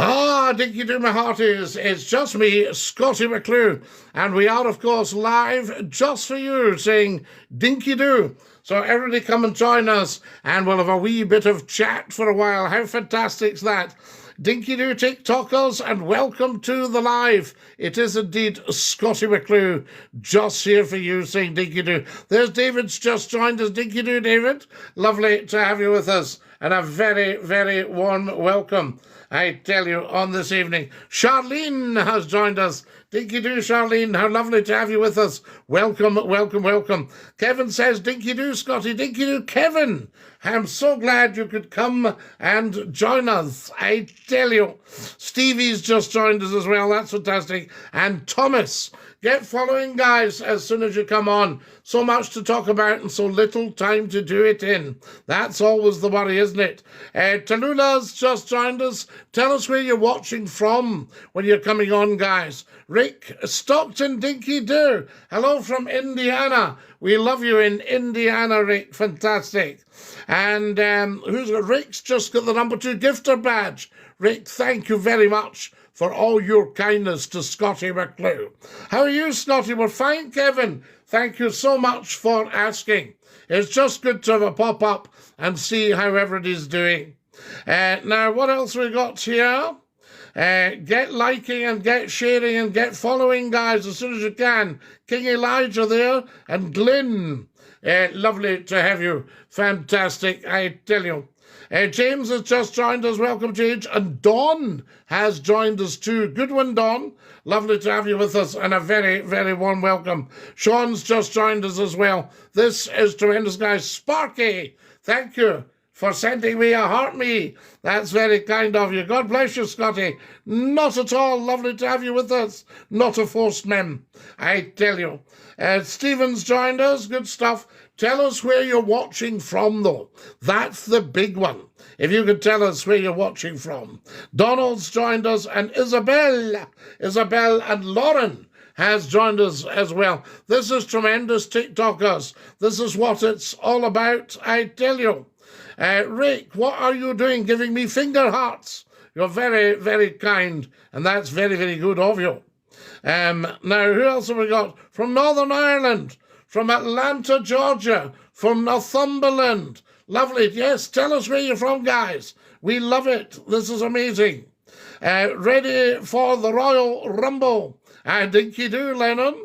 Ah, Dinky Doo, my hearties, it's just me, Scottie McClue, and we are, of course, live just for you, saying Dinky Doo. So everybody come and join us, and we'll have a wee bit of chat for a while. How fantastic's that? Dinky Doo TikTokers, and welcome to the live. It is indeed Scottie McClue, just here for you, saying Dinky Doo. There's David's just joined us. Dinky Doo, David. Lovely to have you with us, and a very, very warm welcome, I tell you, on this evening. Charlene has joined us. Dinky Doo, Charlene, how lovely to have you with us. Welcome, welcome, welcome. Kevin says, Dinky Doo, Scottie, Dinky Doo, Kevin. I'm so glad you could come and join us. I tell you. Stevie's just joined us as well. That's fantastic. And Thomas. Get following, guys, as soon as you come on. So much to talk about and so little time to do it in. That's always the worry, isn't it? Tallulah's just joined us. Tell us where you're watching from when you're coming on, guys. Rick Stockton, Dinky Doo. Hello from Indiana. We love you in Indiana, Rick. Fantastic. And Rick's just got the number 2 gifter badge. Rick, thank you very much for all your kindness to Scottie McClue. How are you, Scottie? We're fine, Kevin. Thank you so much for asking. It's just good to have a pop-up and see how everybody's doing. Now, what else we got here? Get liking and get sharing and get following, guys, as soon as you can. King Elijah there and Glyn. Lovely to have you. Fantastic, I tell you. James has just joined us. Welcome, James. And Dawn has joined us too. Good one, Dawn. Lovely to have you with us, and a very, very warm welcome. Sean's just joined us as well. This is tremendous, guys. Sparky, thank you for sending me a heart me. That's very kind of you. God bless you, Scottie. Not at all. Lovely to have you with us. Not a forced mem, I tell you. Stephen's joined us. Good stuff. Tell us where you're watching from, though. That's the big one. If you could tell us where you're watching from. Donald's joined us, and Isabel and Lauren has joined us as well. This is tremendous, TikTokers. This is what it's all about, I tell you. Rick, what are you doing giving me finger hearts? You're very, very kind, and that's very, very good of you. Now, who else have we got? From Northern Ireland, from Atlanta, Georgia, from Northumberland. Lovely. Yes, tell us where you're from, guys. We love it. This is amazing. Ready for the Royal Rumble. Dinky Doo, Lennon.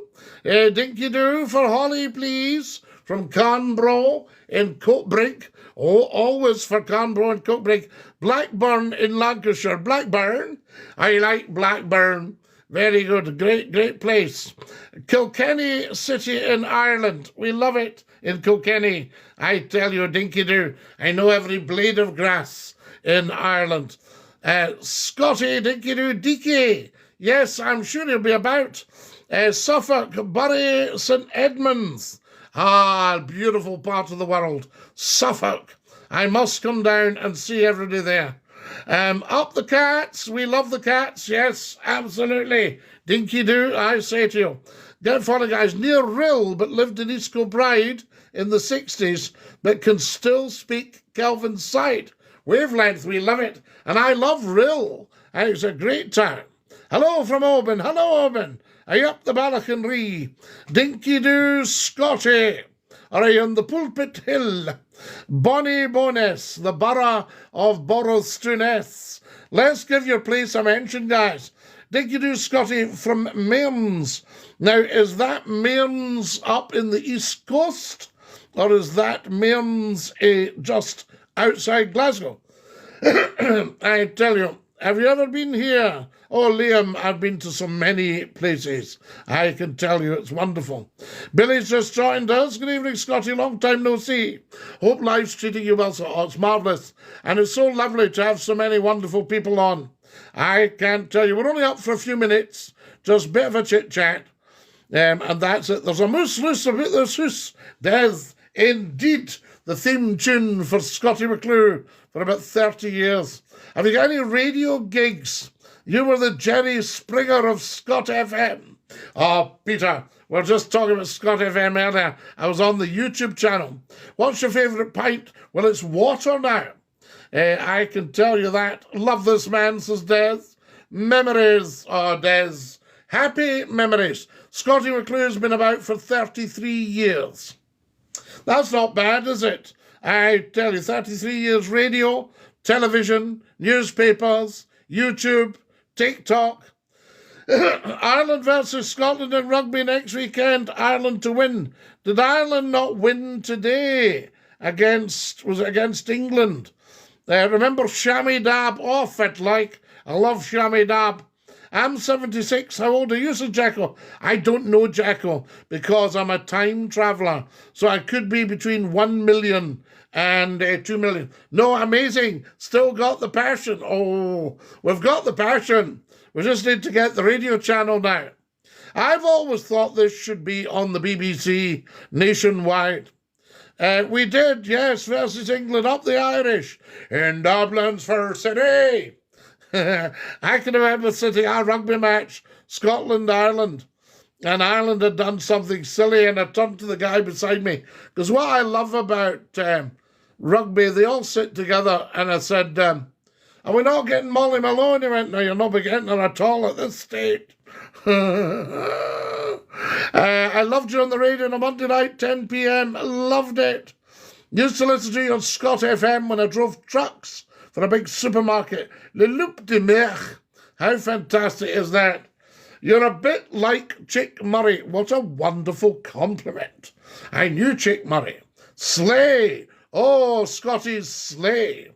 Dinky Doo for Holly, please. From Canbro in Coatbrink. Oh, always for Canbro and Coatbrink. Blackburn in Lancashire. Blackburn. I like Blackburn. Very good. Great, great place. Kilkenny City in Ireland. We love it in Kilkenny. I tell you, Dinky Doo, I know every blade of grass in Ireland. Scottie, Dinky Doo, Deaky. Yes, I'm sure he'll be about. Suffolk, Bury St Edmunds. Ah, beautiful part of the world. Suffolk. I must come down and see everybody there. Up the Cats. We love the Cats. Yes, absolutely. Dinky Doo, I say to you. Get following, guys. Near Rill, but lived in East Kilbride in the 60s, but can still speak Kelvin's side. Wavelength, we love it. And I love Rill. And it's a great town. Hello from Oban. Hello, Oban. Are you up the Balachanree? Dinky Doo, Scottie. Are you on the Pulpit Hill? Bonnie Bonus, the borough of Borrow-Struness. Let's give your place a mention, guys. Dinky Doo, Scottie from Mearns. Now, is that Mearns up in the East Coast? Or is that Mearns just outside Glasgow? I tell you, have you ever been here? Oh, Liam, I've been to so many places. I can tell you, it's wonderful. Billy's just joined us. Good evening, Scottie. Long time no see. Hope life's treating you well. So, it's marvellous. And it's so lovely to have so many wonderful people on. I can't tell you. We're only up for a few minutes. Just a bit of a chit-chat. And that's it. There's a moose loose about this hoose. There's indeed the theme tune for Scottie McClue for about 30 years. Have you got any radio gigs? You were the Jerry Springer of Scot FM. Oh, Peter, we're just talking about Scot FM earlier. I was on the YouTube channel. What's your favourite pint? Well, it's water now. I can tell you that. Love this man, says Des. Memories, oh, Des. Happy memories. Scottie McClue's been about for 33 years. That's not bad, is it? I tell you, 33 years radio, television, newspapers, YouTube, TikTok. Ireland versus Scotland in rugby next weekend. Ireland to win. Did Ireland not win today against England? Remember Shammy Dab off it, like. I love Shammy Dab. I'm 76. How old are you, said Jacko? I don't know, Jacko, because I'm a time traveller. So I could be between 1 million and 2 million. No, amazing. Still got the passion. Oh, we've got the passion. We just need to get the radio channel now. I've always thought this should be on the BBC nationwide. We did, yes, versus England, up the Irish in Dublin's first city. I can remember sitting our rugby match, Scotland-Ireland, and Ireland had done something silly, and I turned to the guy beside me, because what I love about rugby, they all sit together, and I said, are we not getting Molly Malone? He went, no, you're not getting her at all at this stage. I loved you on the radio on a Monday night, 10 p.m. Loved it. Used to listen to you on Scott FM when I drove trucks for a big supermarket. Le Loup de Mer. How fantastic is that? You're a bit like Chick Murray. What a wonderful compliment. I knew Chick Murray. Slay. Oh, Scotty's slay.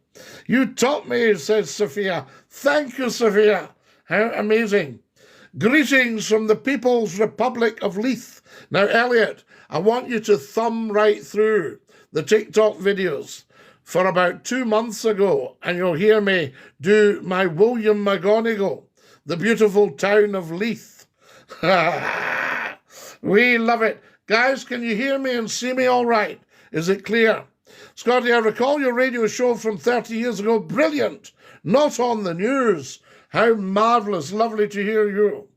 You taught me, says Sophia. Thank you, Sophia. How amazing. Greetings from the People's Republic of Leith. Now, Elliot, I want you to thumb right through the TikTok videos for about 2 months ago, and you'll hear me do my William McGonagall, the beautiful town of Leith. We love it. Guys, can you hear me and see me all right? Is it clear? Scotty, I recall your radio show from 30 years ago. Brilliant. Not on the news. How marvellous. Lovely to hear you.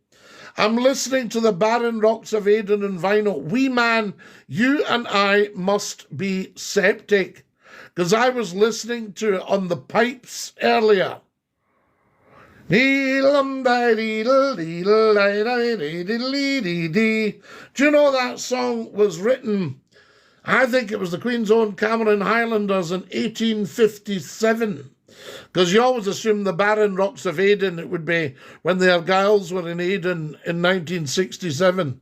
I'm listening to the Barren Rocks of Aden and vinyl. Wee man, you and I must be septic, because I was listening to it on the pipes earlier. Do you know that song was written, I think it was the Queen's Own Cameron Highlanders in 1857, because you always assume the Barren Rocks of Aden, it would be when the Argylls were in Aden in 1967.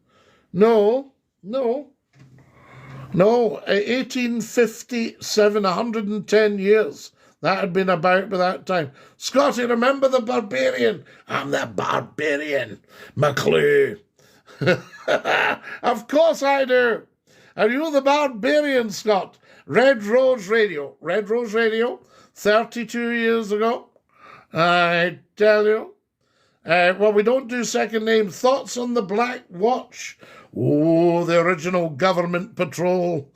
No, 1857, 110 years. That had been about by that time. Scotty, remember the Barbarian? I'm the Barbarian, McClue. Of course I do. Are you the Barbarian, Scott? Red Rose Radio, 32 years ago. I tell you. Well, we don't do second name. Thoughts on the Black Watch? Oh, the original government patrol.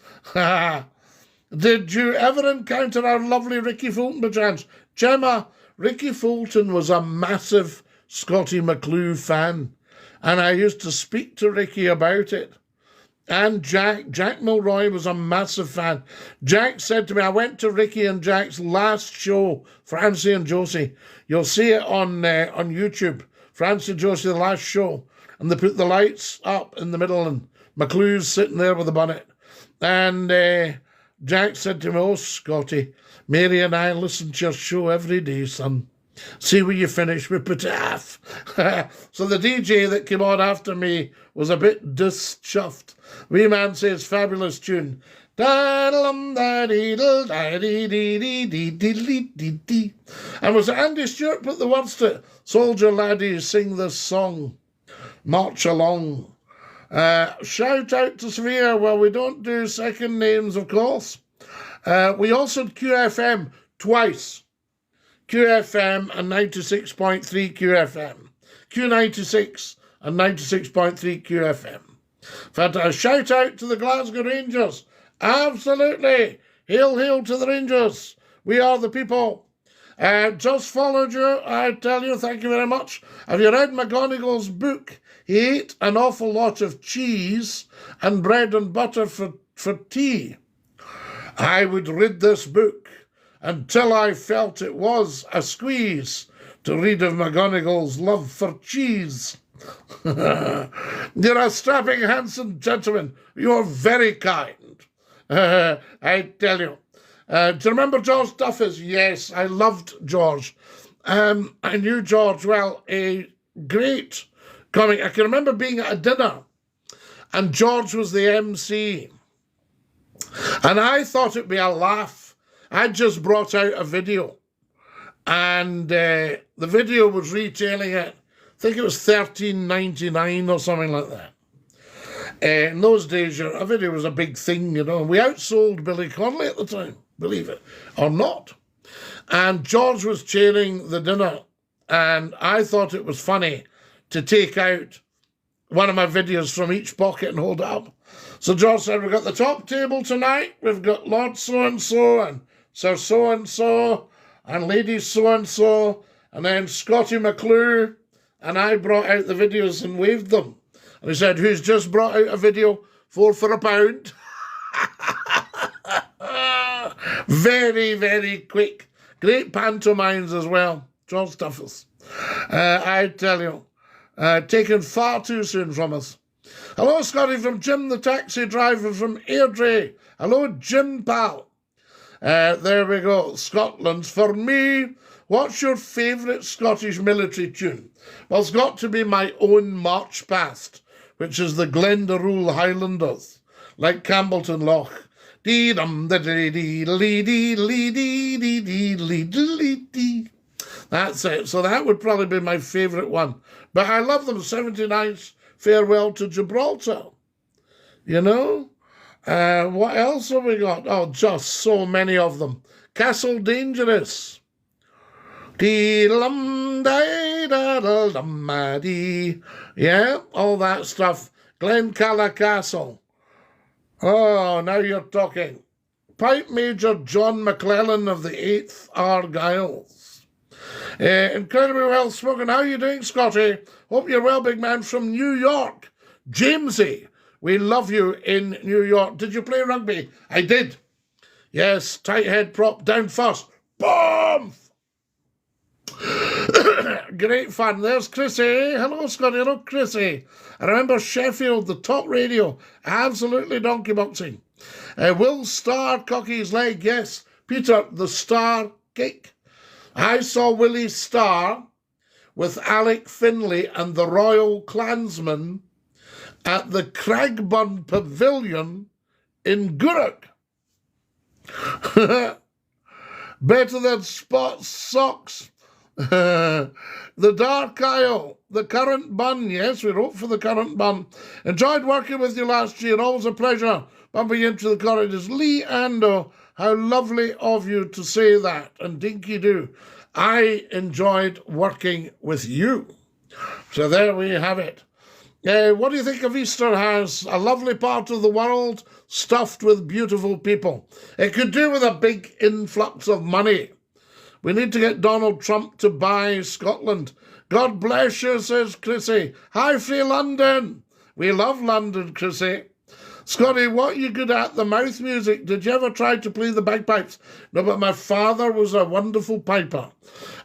Did you ever encounter our lovely Ricky Fulton, perchance? Gemma, Ricky Fulton was a massive Scottie McClue fan, and I used to speak to Ricky about it. And Jack Milroy was a massive fan. Jack said to me, I went to Ricky and Jack's last show, Francie and Josie. You'll see it on YouTube. Francie and Josie, the last show. And they put the lights up in the middle, and McClue's sitting there with a bonnet. And Jack said to me, oh, Scotty, Mary and I listen to your show every day, son. See where you finish, we put it half. So the DJ that came on after me was a bit dischuffed. Wee man says, fabulous tune. And was Andy Stewart put the words to it? Soldier laddie, sing this song. March along. Shout out to Sophia. Well, we don't do second names, of course. We also had QFM twice. QFM and 96.3 QFM. Q96 and 96.3 QFM. A shout out to the Glasgow Rangers. Absolutely. Hail to the Rangers. We are the people. Just followed you, I tell you, thank you very much. Have you read McGonagall's book? He ate an awful lot of cheese and bread and butter for tea. I would read this book. until I felt it was a squeeze to read of McGonagall's love for cheese. You're a strapping, handsome gentleman. You're very kind. I tell you. Do you remember George Duffus? Yes, I loved George. I knew George well. A great comic. I can remember being at a dinner and George was the MC. And I thought it'd be a laugh. I just brought out a video. And the video was retailing it. I think it was $13.99 or something like that. In those days, a video was a big thing, you know. We outsold Billy Connolly at the time, believe it or not. And George was chairing the dinner, and I thought it was funny to take out one of my videos from each pocket and hold it up. So George said, we've got the top table tonight. We've got Lord so-and-so and Sir so-and-so and Lady so-and-so, and then Scottie McClue. And I brought out the videos and waved them. And he said, who's just brought out a video? 4 for £1. Very, very quick. Great pantomimes as well. George Duffus. I tell you, taken far too soon from us. Hello, Scotty, from Jim the taxi driver from Airdrie. Hello, Jim, pal. There we go. Scotland. For me, what's your favourite Scottish military tune? Well, it's got to be my own March Past, which is the Glendaruel Highlanders, like Campbellton Loch. That's it. So that would probably be my favourite one. But I love them. 79's Farewell to Gibraltar. You know? What else have we got? Oh, just so many of them. Castle Dangerous. Yeah, all that stuff. Glencalla Castle. Oh, now you're talking. Pipe Major John McClellan of the 8th Argylls. Incredibly well spoken. How are you doing, Scotty? Hope you're well, big man, from New York. Jamesy, we love you in New York. Did you play rugby? I did. Yes, tight head prop down first. Boom! Great fun. There's Chrissy. Hello, Scotty. Hello, Chrissy. I remember Sheffield, the top radio. Absolutely donkey boxing. Will Starr cock his leg? Yes. Peter, the Star kick. I saw Willie Starr with Alec Finlay and the Royal Clansmen at the Cragburn Pavilion in Gourock. Better than Spot Socks. The Dark Isle, the Currant Bun. Yes, we wrote for the Currant Bun. Enjoyed working with you last year. Always a pleasure bumping into the corridors. Lee Ando, how lovely of you to say that. And Dinky Doo, I enjoyed working with you. So there we have it. What do you think of Easter House? A lovely part of the world stuffed with beautiful people. It could do with a big influx of money. We need to get Donald Trump to buy Scotland. God bless you, says Chrissy. Hi, free London. We love London, Chrissy. Scotty, what are you good at? The mouth music. Did you ever try to play the bagpipes? No, but my father was a wonderful piper.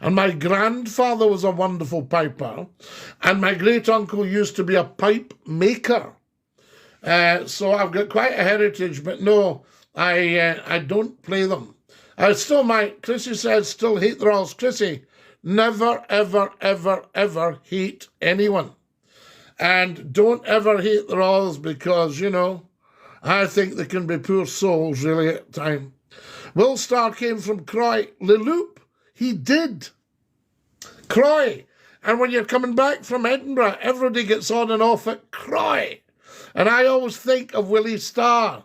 And my grandfather was a wonderful piper. And my great-uncle used to be a pipe maker. So I've got quite a heritage, but no, I don't play them. I still might. Chrissy says, still hate the Royals. Chrissy, never, ever, ever, ever hate anyone. And don't ever hate the Royals because, you know, I think they can be poor souls really at time. Will Starr came from Croy. Leloup, he did. Croy. And when you're coming back from Edinburgh, everybody gets on and off at Croy. And I always think of Willie Starr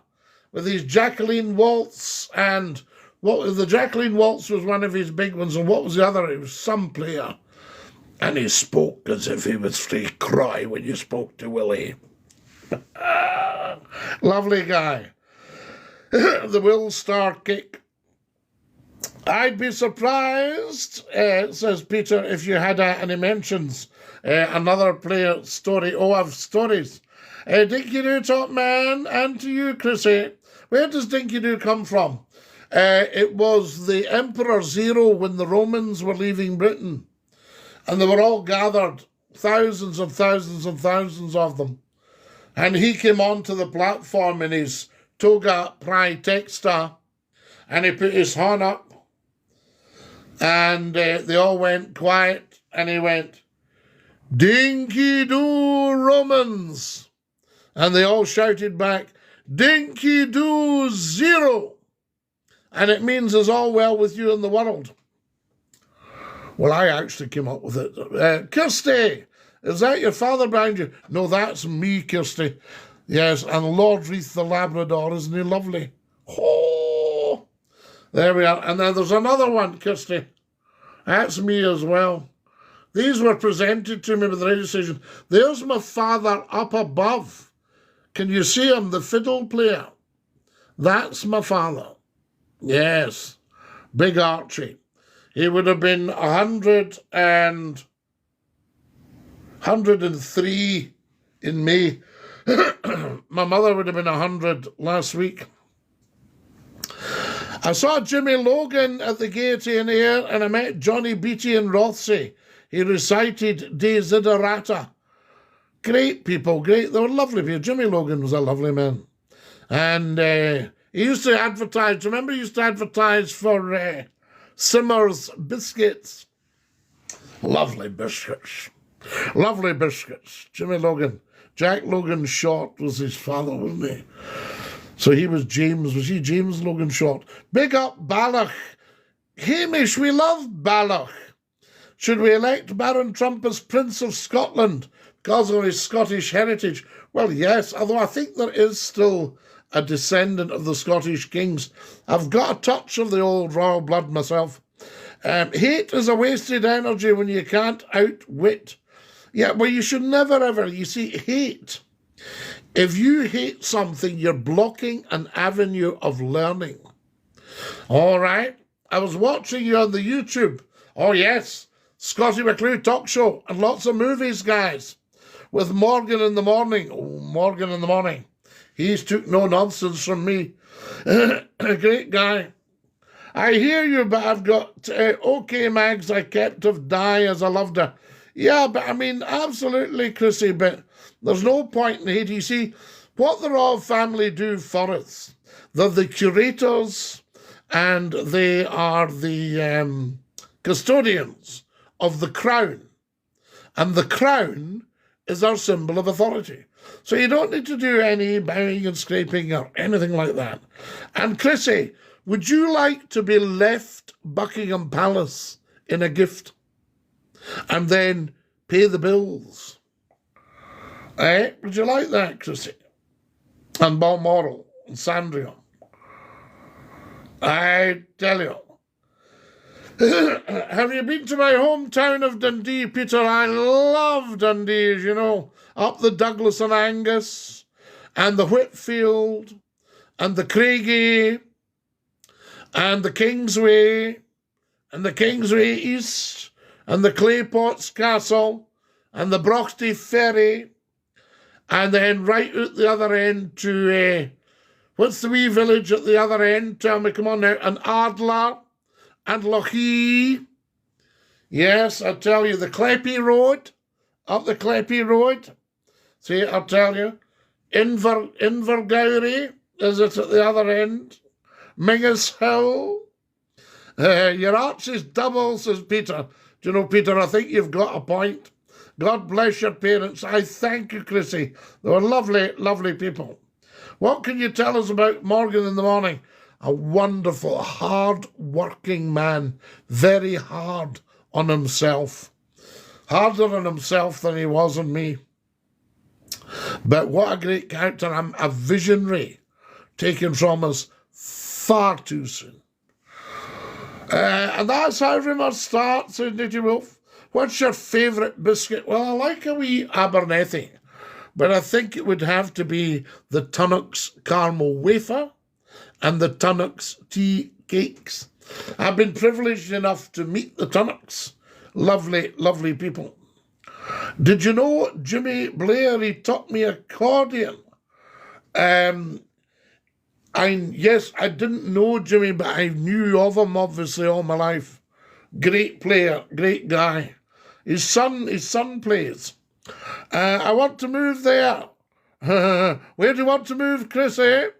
with his Jacqueline Waltz and... the Jacqueline Waltz was one of his big ones, and what was the other? It was some player. And he spoke as if he was free cry when you spoke to Willie. Lovely guy. The Will Starr kick. I'd be surprised, says Peter, if you had any mentions. Another player story. Oh, I've stories. Dinky Doo, top man, and to you, Chrissy. Where does Dinky Doo come from? It was the Emperor Zero when the Romans were leaving Britain, and they were all gathered, thousands and thousands and thousands of them. And he came onto the platform in his toga praetexta, and he put his horn up, and they all went quiet, and he went, "Dinky-doo, Romans!" And they all shouted back, "Dinky-doo, Zero!" And it means it's all well with you in the world. Well, I actually came up with it. Kirsty, is that your father behind you? No, that's me, Kirsty. Yes, and Lord Reith the Labrador, isn't he lovely? Oh, there we are. And then there's another one, Kirsty. That's me as well. These were presented to me with the radio station. There's my father up above. Can you see him, the fiddle player? That's my father. Yes, Big Archie. He would have been 103 in May. My mother would have been 100 last week. I saw Jimmy Logan at the Gaiety in Air, and I met Johnny Beattie in Rothsay. He recited Desiderata. Great people, great. They were lovely people. Jimmy Logan was a lovely man. And he used to advertise, remember he used to advertise for Simmer's biscuits. Lovely biscuits. Lovely biscuits. Jimmy Logan. Jack Logan Short was his father, wasn't he? So he was James. Was he James Logan Short? Big up Balloch. Hamish, we love Balloch. Should we elect Baron Trump as Prince of Scotland because of his Scottish heritage? Well, yes, although I think there is still a descendant of the Scottish kings. I've got a touch of the old royal blood myself. Hate is a wasted energy when you can't outwit. Yeah, well, you should never ever, you see, hate. If you hate something, you're blocking an avenue of learning. All right? I was watching you on the YouTube. Oh, yes, Scottie McClue talk show and lots of movies, guys, with Morgan in the morning. Oh, Morgan in the morning. He's took no nonsense from me. A great guy. I hear you, but I've got OK Mags I kept of Di as I loved her. Yeah, but I mean, absolutely, Chrissy, but there's no point in hate. You see, what the royal family do for us, they're the curators and they are the custodians of the crown. And the crown is our symbol of authority. So you don't need to do any bowing and scraping or anything like that. And Chrissy, would you like to be left Buckingham Palace in a gift and then pay the bills? Would you like that, Chrissy? And Balmoral and Sandringham. I tell you. Have you been to my hometown of Dundee, Peter? I love Dundee, as you know. Up the Douglas and Angus, and the Whitfield, and the Craigie, and the Kingsway, and the Kingsway East, and the Claypots Castle, and the Broxty Ferry, and then right at the other end to, what's the wee village at the other end? Tell me, come on now. And Ardlar, and Lochee. Yes, I tell you, the Cleppy Road, up the Cleppy Road. See, I'll tell you. Invergowrie, is it at the other end? Mingus Hill. Your arches double, says Peter. Do you know, Peter, I think you've got a point. God bless your parents. I thank you, Chrissy. They were lovely, lovely people. What can you tell us about Morgan in the morning? A wonderful, hard-working man. Very hard on himself. Harder on himself than he was on me. But what a great character. I'm a visionary taken from us far too soon. And that's how Rimmer starts, isn't it, Wolf? What's your favourite biscuit? Well, I like a wee Abernethy, but I think it would have to be the Tunnock's caramel wafer and the Tunnock's tea cakes. I've been privileged enough to meet the Tunnocks. Lovely, lovely people. Did you know Jimmy Blair, he taught me accordion? I Yes, I didn't know Jimmy, but I knew of him obviously all my life. Great player, great guy. His son plays. I want to move there. Where do you want to move, Chris, eh?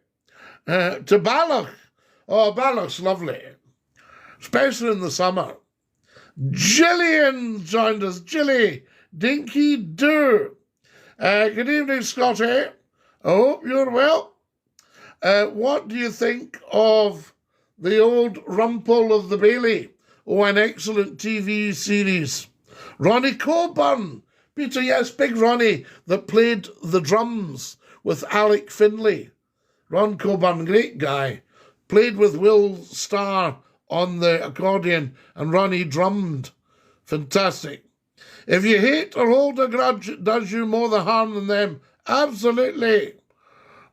To Balloch. Oh, Balloch's lovely, especially in the summer. Gillian joined us. Gilly, dinky do. Good evening, Scotty. I hope you're well. What do you think of the old Rumpole of the Bailey? Oh, an excellent TV series. Ronnie Coburn. Peter, yes, big Ronnie, that played the drums with Alec Finlay. Ron Coburn, great guy. Played with Will Starr on the accordion, and Ronnie drummed. Fantastic. If you hate or hold a grudge, it does you more the harm than them. Absolutely.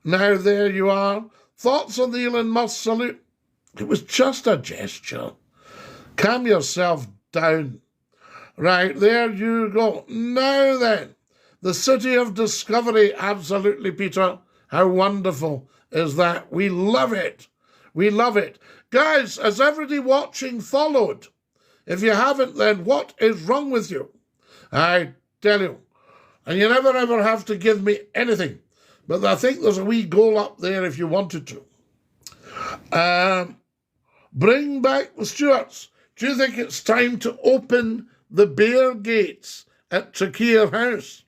Now there you are. Thoughts on the Elon Musk salute? It was just a gesture. Calm yourself down. Right, there you go. Now then, the City of Discovery. Absolutely, Peter. How wonderful is that? We love it. We love it. Guys, has everybody watching followed? If you haven't, then what is wrong with you? I tell you. And you never ever have to give me anything. But I think there's a wee goal up there if you wanted to. Bring back the Stuarts. Do you think it's time to open the Bear Gates at Tregear House?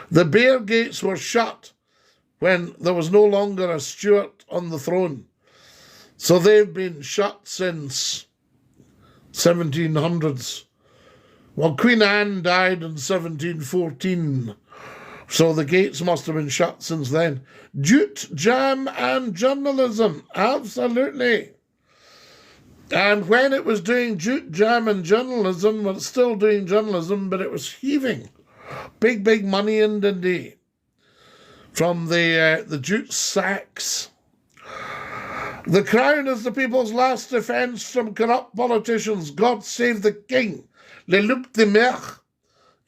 The Bear Gates were shut when there was no longer a Stuart on the throne. So they've been shut since 1700s. Well, Queen Anne died in 1714, so the gates must have been shut since then. Jute, jam and journalism, absolutely. And when it was doing jute, jam and journalism, well, it's still doing journalism, but it was heaving. Big, big money in Dundee from the jute sacks. The Crown is the people's last defence from corrupt politicians. God save the King. Le Loup de Mer.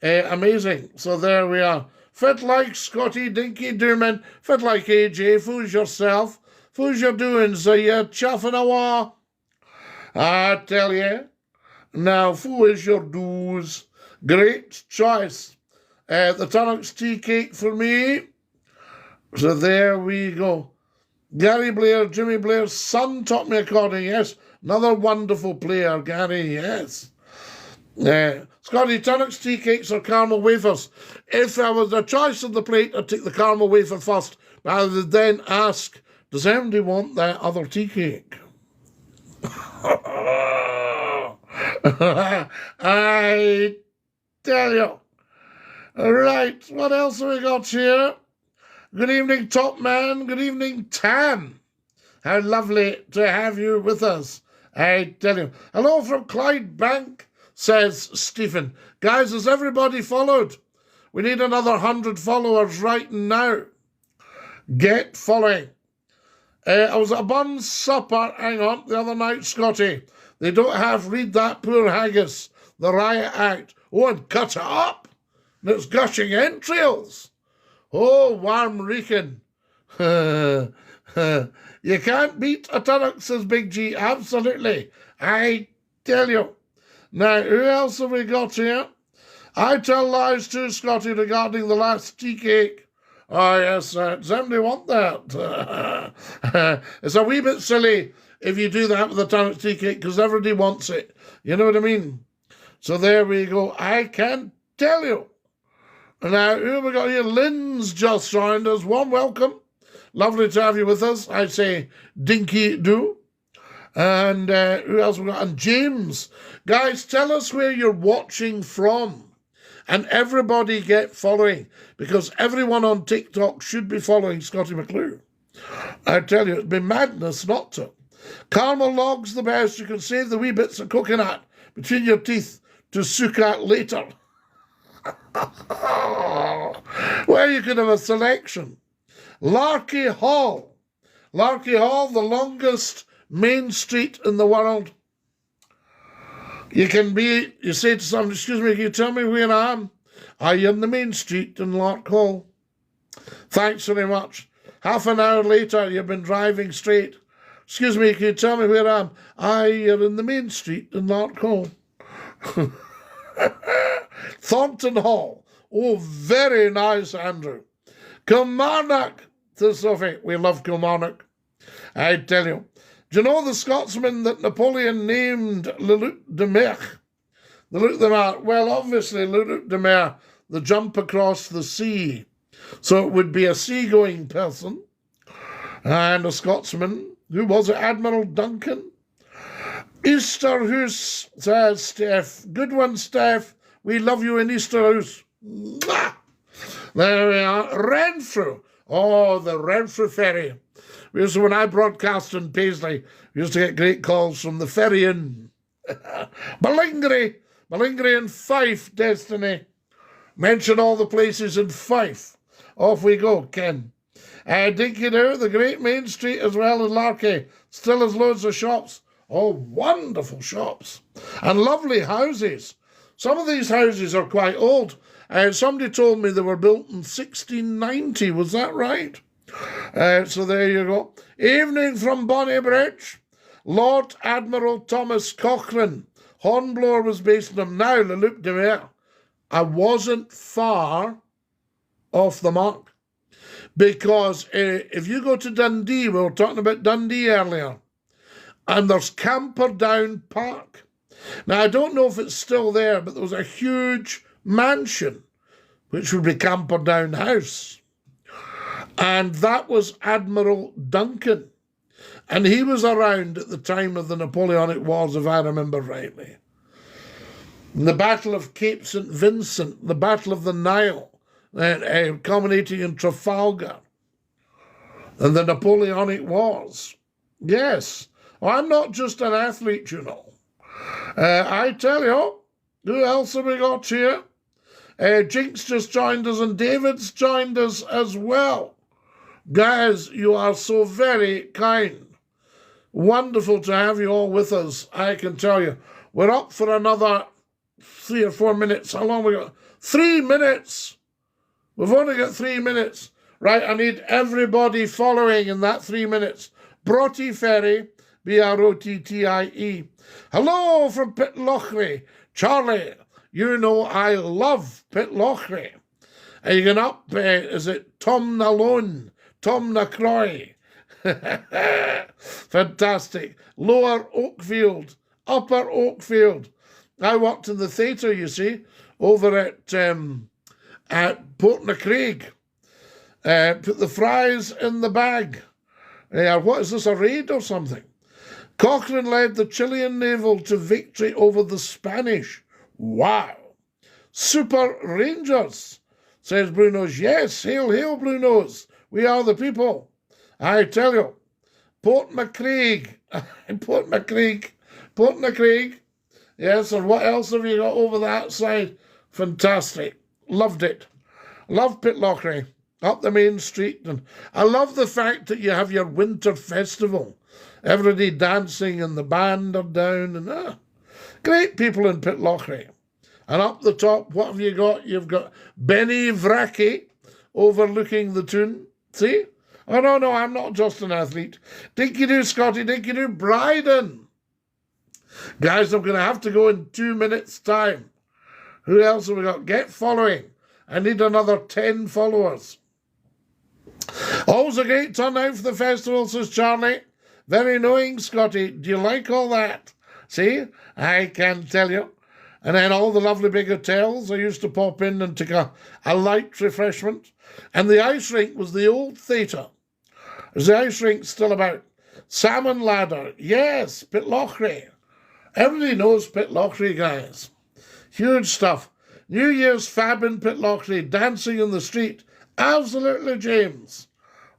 Amazing. So there we are. Fit like Scotty, Dinky Dooman. Fit like AJ. Fool's yourself. Fool's your doings. So you're chuffing awa. I tell you. Now, fool is your do's. Great choice. The Tunnocks tea cake for me. So there we go. Gary Blair, Jimmy Blair's son, taught me according, yes. Another wonderful player, Gary, yes. Scotty, Tunnocks tea cakes or caramel wafers? If there was a choice on the plate, I'd take the caramel wafer first, rather than then ask, does anybody want that other tea cake? I tell you. Right, what else have we got here? Good evening, Top Man. Good evening, Tam. How lovely to have you with us. I tell you. Hello from Clydebank, says Stephen. Guys, has everybody followed? We need another 100 followers right now. Get following. I was at a bun supper, hang on, the other night, Scotty. They don't have Read That Poor Haggis, the Riot Act. Oh, and cut it up. And it's gushing entrails. Oh, warm reeking. You can't beat a Tunnock, says Big G. Absolutely. I tell you. Now, who else have we got here? I tell lies too, Scotty, regarding the last tea cake. Oh, yes, does anybody want that? It's a wee bit silly if you do that with the Tunnock tea cake, because everybody wants it. You know what I mean? So there we go. I can tell you. Now, who have we got here? Lynn's just joined us. Warm welcome. Lovely to have you with us. I say dinky do. And who else we got? And James. Guys, tell us where you're watching from. And everybody get following, because everyone on TikTok should be following Scotty McClue. I tell you, it'd be madness not to. Caramel log's the best. You can save the wee bits of coconut between your teeth to soak at later. Well, you could have a selection. Larky Hall. Larky Hall, the longest main street in the world. You say to someone, excuse me, can you tell me where I am? I am the main street in Lark Hall. Thanks very much. Half an hour later, you've been driving straight. Excuse me, can you tell me where I am? You're in the main street in Larkhall. Thornton Hall. Oh, very nice, Andrew. Kilmarnock, says Sophie. We love Kilmarnock. I tell you. Do you know the Scotsman that Napoleon named Le Luc de Mer? The Luc de Mer. Well, obviously, Le Luc de Mer, the jump across the sea. So it would be a seagoing person. And a Scotsman. Who was it? Admiral Duncan? Easterhouse, says Steph. Good one, Steph. We love you in Easterhouse. Mwah! There we are. Renfrew. Oh, the Renfrew ferry. When I broadcast in Paisley, we used to get great calls from the ferry in Ballingry and Fife, Destiny. Mention all the places in Fife. Off we go, Ken. Dinky Doo, the great main street as well as Larkey. Still has loads of shops. Oh, wonderful shops. And lovely houses. Some of these houses are quite old. Somebody told me they were built in 1690. Was that right? So there you go. Evening from Bonnybridge. Lord Admiral Thomas Cochrane. Hornblower was based on him. Now, Le Luc de Mer. I wasn't far off the mark. Because if you go to Dundee, we were talking about Dundee earlier, and there's Camperdown Park. Now, I don't know if it's still there, but there was a huge mansion, which would be Camperdown House. And that was Admiral Duncan. And he was around at the time of the Napoleonic Wars, if I remember rightly. The Battle of Cape St. Vincent, the Battle of the Nile, culminating in Trafalgar, and the Napoleonic Wars. Yes. Well, I'm not just an athlete, you know. I tell you, who else have we got here? Jinx just joined us, and David's joined us as well. Guys, you are so very kind. Wonderful to have you all with us, I can tell you. We're up for another 3 or 4 minutes. How long have we got? 3 minutes. We've only got 3 minutes. Right, I need everybody following in that 3 minutes. Broughty Ferry, Brottie. Hello from Pitlochry. Charlie, you know I love Pitlochry. Are you going up, is it Tom Nalone, Tom Nacroy? Fantastic. Lower Oakfield, Upper Oakfield. I worked in the theatre, you see, over at Portnacrig. Put the fries in the bag. What is this, a raid or something? Cochrane led the Chilean naval to victory over the Spanish. Wow. Super Rangers, says Bruno's. Yes, hail, hail, Bruno's. We are the people. I tell you. Portnacrig. Portnacrig. Yes, and what else have you got over that side? Fantastic. Loved it. Love Pitlochry. Up the main street. And I love the fact that you have your winter festival. Everybody dancing and the band are down. And great people in Pitlochry. And up the top, what have you got? You've got Benny Vrackie overlooking the Toon. See? Oh, no, I'm not just an athlete. Dinky-doo, Scotty, dinky-doo, Bryden. Guys, I'm going to have to go in 2 minutes' time. Who else have we got? Get following. I need another 10 followers. Always a great turnout for the festival, says Charlie. Very knowing, Scotty. Do you like all that? See? I can tell you. And then all the lovely big hotels. I used to pop in and take a light refreshment. And the ice rink was the old theatre. Is the ice rink still about? Salmon Ladder. Yes, Pitlochry. Everybody knows Pitlochry, guys. Huge stuff. New Year's fab in Pitlochry, dancing in the street. Absolutely, James.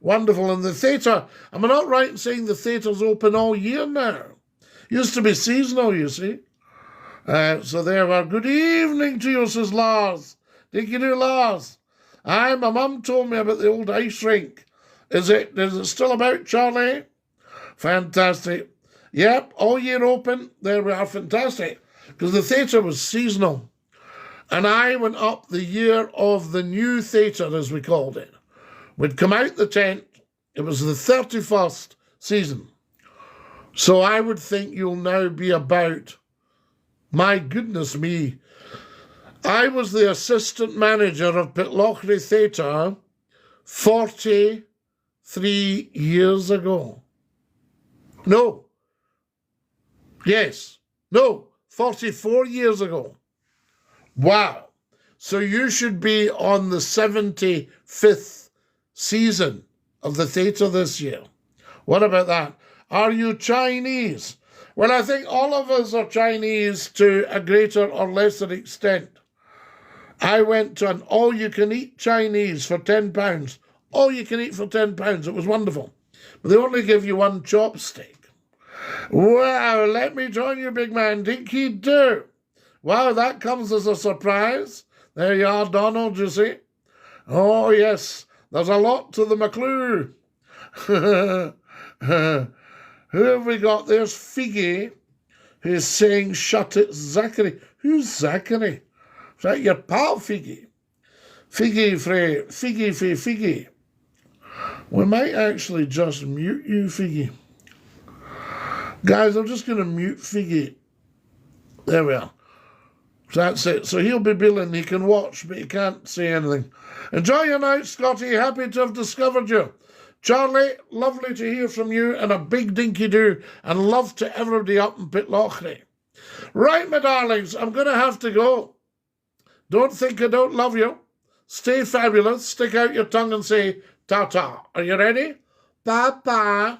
Wonderful. And the theatre, am I not right in saying the theatre's open all year now? Used to be seasonal, you see. So there we are. Good evening to you, says Lars. Dinky-doo, Lars. My mum told me about the old ice rink. Is it still about, Charlie? Fantastic. Yep, all year open. There we are. Fantastic. Because the theatre was seasonal. And I went up the year of the new theatre, as we called it. We'd come out the tent, It was the 31st season. So I would think you'll now be about, my goodness me, I was the assistant manager of Pitlochry Theatre 43 years ago. No. Yes. No. 44 years ago. Wow. So you should be on the 75th season of the theatre this year. What about that? Are you Chinese? Well, I think all of us are Chinese to a greater or lesser extent. I went to an all-you-can-eat Chinese for £10. All you can eat for £10. It was wonderful. But they only give you one chopstick. Wow, let me join you, big man. Dinky do. Wow, that comes as a surprise. There you are, Donald, you see. Oh, yes, there's a lot to the McClue. Who have we got? There's Figgy, who's saying, shut it, Zachary. Who's Zachary? Is that your pal, Figgy? Figgy. We might actually just mute you, Figgy. Guys, I'm just going to mute Figgy. There we are. So that's it. So he'll be billing. He can watch, but he can't say anything. Enjoy your night, Scotty. Happy to have discovered you. Charlie, lovely to hear from you, and a big dinky do, and love to everybody up in Pitlochry. Right, my darlings, I'm going to have to go. Don't think I don't love you. Stay fabulous. Stick out your tongue and say ta-ta. Are you ready? Bye-bye.